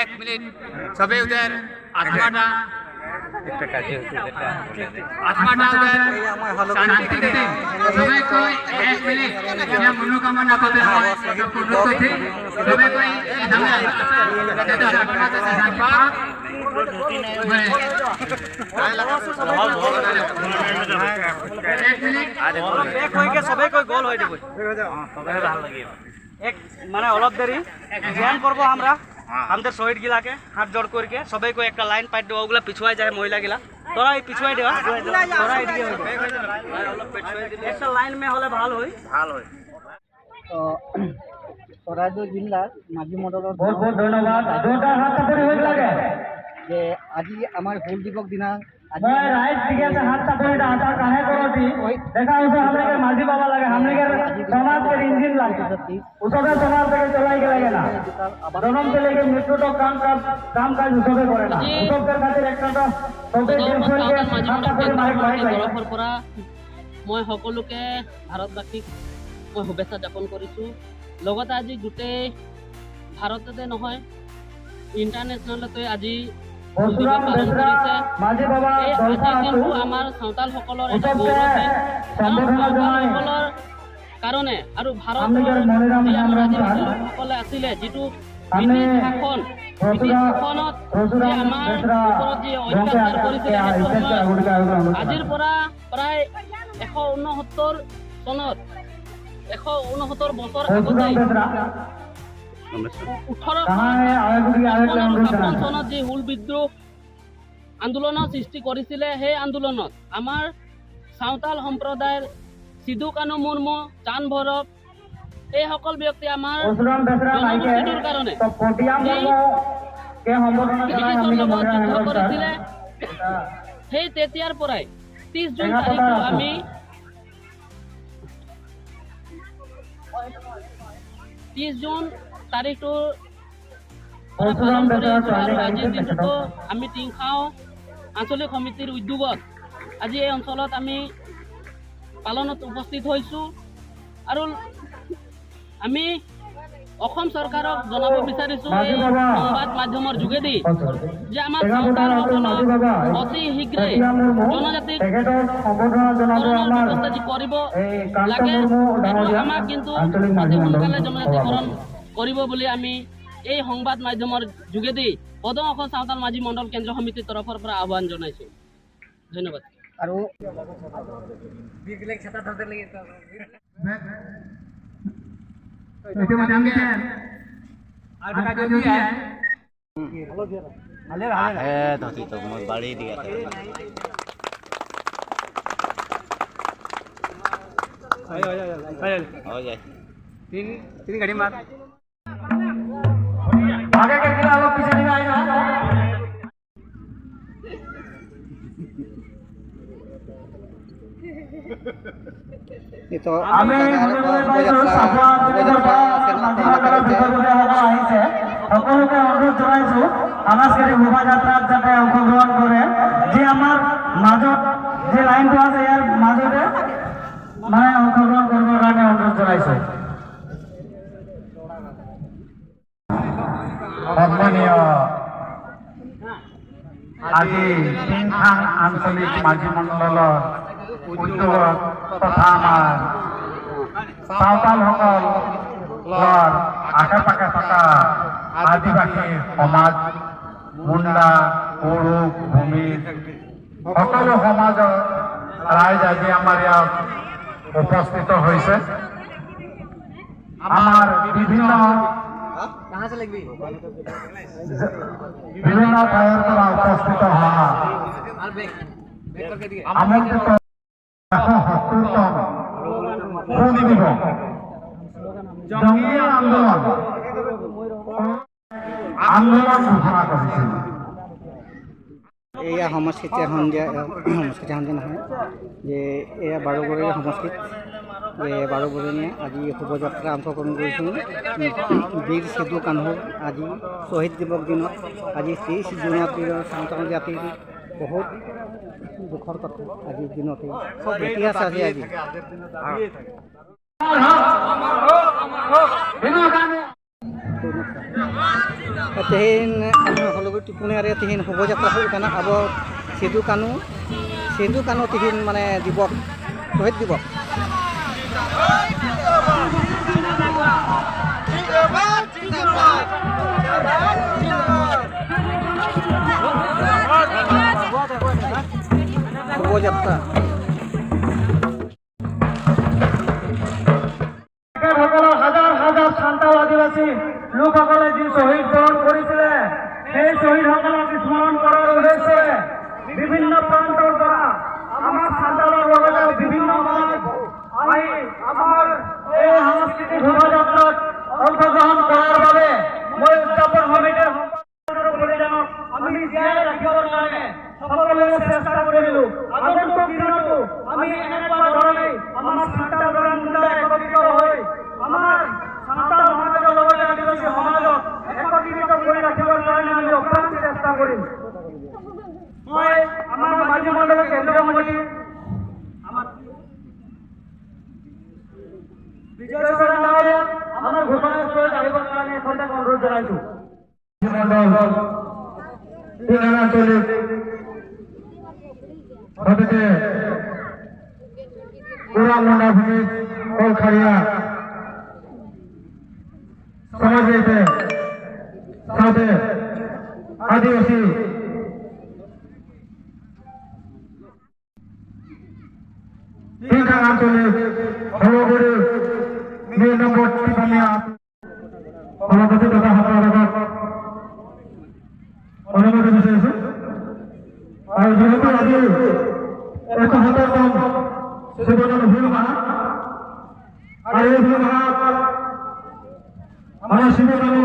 এক মিনিট সবে ওদের আত্মাটা সবাই কই এক মিনিট মনোকামনা করতে হয় সবাই কই সবাই কই গোল হয়ে যাবে এক মানে অলপ দেরি ধ্যান করবো আমরা আমাদের শহীদ গিলাকে হাত জোড় করকে সবাই কো একটা লাইন পাইট দেওয়া ওগুলা পিছুয়াই যায় মহিলা গিলা তোরা এই পিছুয়াই দেওয়া তোরা এদিকে একটা লাইন মে হলে ভালো হয় তো চৰাইদেউ জিলাৰ মাঝি মণ্ডলৰ ধন্যবাদ যে আজি আমাৰ হুল দিৱস দিনা দেখা হচ্ছে हमने माझी बाबा लगे हमने समाज के इंजिन लगे उसके समाज থেকে চলাই গেলে না জনম থেকে লেগে মৃত্যু তো কাম কাজ উসবে করে না উসবের খাতির একটা তো সবে তৰফৰ পৰা মই সকলোকে ভাৰতবাসীক মই শুভেচ্ছা জ্ঞাপন কৰিছোঁ লগতে আজি গোটেই ভাৰততে নহয় ইণ্টাৰনেশ্যনেলতে আজি আমাৰ চাওতালসকলৰ এটা গৌৰৱ চাওতালসকলৰ কাৰণে আৰু ভাৰতৰ যি আমাৰ আদিবাসীসকলে আছিলে যিটো ব্ৰিটিছ শাসনত যে আমাৰ ওপৰত যি অত্যাচাৰ কৰিছিলে সেইটো সময়ত আজিৰ পৰা প্ৰায় 169 চনত 169 বছৰ আগতে 1856 চনত যি হুল বিদ্ৰোহ আন্দোলনৰ সৃষ্টি কৰিছিলে সেই আন্দোলনত আমাৰ চাওতাল সম্প্ৰদায়ৰ সিধু কানু মুৰ্মু চান ভৈৰৱ এই সকল ব্যক্তি আমাৰ জনগোষ্ঠীটোৰ কাৰণে যুদ্ধ কৰিছিলে সেই তেতিয়াৰ পৰাই 30 জুন তাৰিখটো আমি 30 জুন তাৰিখটো আজিৰ দিনটো আমি টিংখাও আঞ্চলিক সমিতিৰ উদ্যোগত আজি এই অঞ্চলত আমি পালনত উপস্থিত হৈছোঁ আৰু আমি অসম চৰকাৰক জনাব বিচাৰিছোঁ এই সংবাদ মাধ্যমৰ যোগেদি যে আমাৰ চাওতালসকলক অতি শীঘ্ৰে জনজাতিক ব্যৱস্থা যি কৰিব লাগে সেইটো আমাক কিন্তু অতি সোনকালে জনজাতিকৰণ কৰিব বুলি আমি এই সংবাদ মাধ্যমৰ যোগেদি পদম অসম চাওতাল মাঝি মণ্ডল কেন্দ্ৰীয় সমিতিৰ তৰফৰ পৰা আহ্বান জনাইছোঁ ধন্যবাদ আৰু বাড়ি দিয়া तीन घड़ी मार आगे के किला लोग पीछे नहीं आएगा itu আমি সকলোকে অনুৰোধ জনাইছোঁ সাংস্কৃতিক শোভাযাত্ৰাত যাতে অংশগ্ৰহণ কৰে যি আমাৰ মাজত যে লাইনটো আছে ইয়াৰ মাজতে মানে অংশগ্ৰহণ কৰিবৰ কাৰণে অনুৰোধ জনাইছোঁ সন্মানীয় আজি টিংখাং আঞ্চলিক মাঝি মণ্ডলৰ উদ্যোগত তথা আমাৰ চাওতালসকলৰ আশে পাশে থকা আদিবাসী সমাজ মুণ্ডা পুৰুষ ভূমি সকলো সমাজৰ ৰাইজ আজি আমাৰ ইয়াত উপস্থিত হৈছে আমাৰ বিভিন্ন ঠাইৰ পৰা উপস্থিত হোৱা আমন্ত্ৰিত 170তম হুল দিৱস জঙ্গী আন্দোলন ঘোষণা কৰিছিল। এয়া সমষ্টিতে সন্ধিয়া নহয় যে এয়া বাৰবৰণীয়া সমষ্টিত যে বাৰবৰণীয়া আজি শোভাযাত্ৰা অংশগ্ৰহণ কৰিছোঁ। বীৰ সিধু কানহুৰ আজি শ্বহীদ দিৱস দিনত আজি 30 জুনত সাঁওতাল জাতিৰ বহুত দুখৰ কথা আজিৰ দিনতে চব বেটি আছে আজি tehin kalau tipune area tehin শোভাযাত্রা হল কেন আবো সিধু কানু tehin মানে দিবস শহীদ দিবস শোভাযাত্রা হাজার হাজার সান্তাল আদিবাসী লোকসকলে যি শ্বহীদ বৰণ কৰিছিলে সেই শ্বহীদসকলক স্মৰণ কৰাৰ উদ্দেশ্যে বিভিন্ন প্ৰান্তৰ পৰা আমাৰ সান্তালৰ লগতে বিভিন্ন সমাজ আহি আমাৰ এই সাংস্কৃতিক শোভাযাত্ৰাত অংশগ্ৰহণ কৰাৰ বাবে মই উদযাপন সমিতিৰ সম্পাদক বলিদানক আমি জীয়াই ৰাখিবৰ কাৰণে সকলোৱে চেষ্টা কৰিলোঁ। আগন্তুক দিনতো আমি এনেকুৱা ধৰণে আমাৰ সান্তাল ল'ৰা মুণ্ডা একত্ৰিত হৈ আমাৰ সাঁওতাল সমাজৰ লগতে আদিবাসী সমাজক একত্ৰিত কৰি ৰাখিবৰ কাৰণে আমি অক্লান্ত চেষ্টা কৰিম। মই আমাৰ মাঝি মণ্ডলৰ কেন্দ্ৰীয় সমিতি বিজয় চৰণ ডাঙৰীয়া আমাৰ ঘোষণাস্থলীত আহিবৰ কাৰণে সদায় অনুৰোধ জনাইছোঁ। পুৰা ভূমি কলখাড়িয়া সমাজেতে সাথে আদিবাসী তিনখান আঞ্চলিক সৰ্বোপৰি 2 নম্বৰ টিপামিয়া সভাপতি তথা সম্পাদক অনুমতি বিচাৰিছোঁ। আৰু যিহেতু আজি 71তম শিৱজয়ন্তী ভূমি মাহ আৰু এই ভূমি মাহত আমাৰ শিৱজয়ন্তী